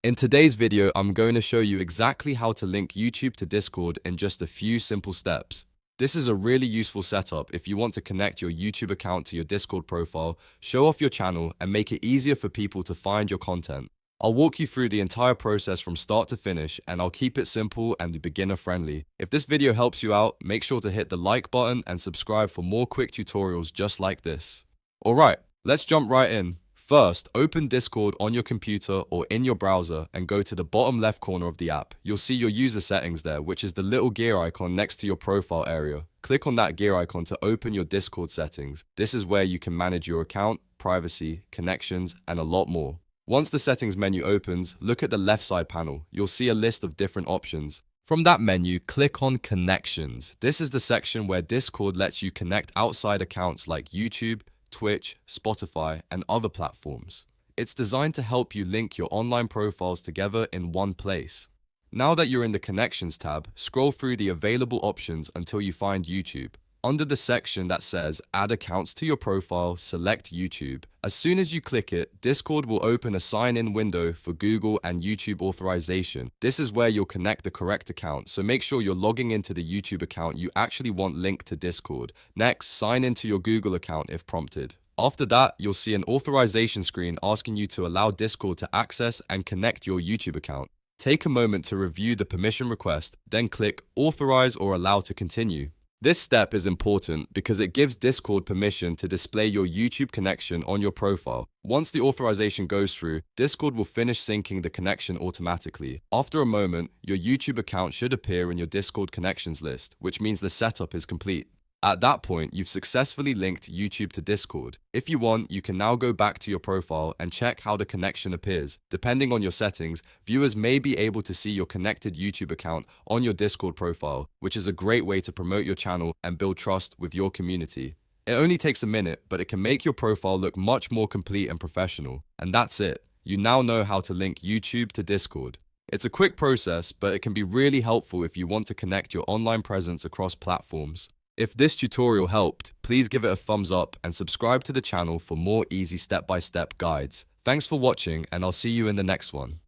In today's video, I'm going to show you exactly how to link YouTube to Discord in just a few simple steps. This is a really useful setup if you want to connect your YouTube account to your Discord profile, show off your channel, and make it easier for people to find your content. I'll walk you through the entire process from start to finish, and I'll keep it simple and beginner friendly. If this video helps you out, make sure to hit the like button and subscribe for more quick tutorials just like this. Alright, let's jump right in. First, open Discord on your computer or in your browser and go to the bottom left corner of the app. You'll see your user settings there, which is the little gear icon next to your profile area. Click on that gear icon to open your Discord settings. This is where you can manage your account, privacy, connections, and a lot more. Once the settings menu opens, look at the left side panel. You'll see a list of different options. From that menu, click on Connections. This is the section where Discord lets you connect outside accounts like YouTube, Twitch, Spotify, and other platforms. It's designed to help you link your online profiles together in one place. Now that you're in the Connections tab, scroll through the available options until you find YouTube. Under the section that says Add Accounts to your profile, select YouTube. As soon as you click it, Discord will open a sign-in window for Google and YouTube authorization. This is where you'll connect the correct account, so make sure you're logging into the YouTube account you actually want linked to Discord. Next, sign into your Google account if prompted. After that, you'll see an authorization screen asking you to allow Discord to access and connect your YouTube account. Take a moment to review the permission request, then click Authorize or Allow to continue. This step is important because it gives Discord permission to display your YouTube connection on your profile. Once the authorization goes through, Discord will finish syncing the connection automatically. After a moment, your YouTube account should appear in your Discord connections list, which means the setup is complete. At that point, you've successfully linked YouTube to Discord. If you want, you can now go back to your profile and check how the connection appears. Depending on your settings, viewers may be able to see your connected YouTube account on your Discord profile, which is a great way to promote your channel and build trust with your community. It only takes a minute, but it can make your profile look much more complete and professional. And that's it. You now know how to link YouTube to Discord. It's a quick process, but it can be really helpful if you want to connect your online presence across platforms. If this tutorial helped, please give it a thumbs up and subscribe to the channel for more easy step-by-step guides. Thanks for watching, and I'll see you in the next one.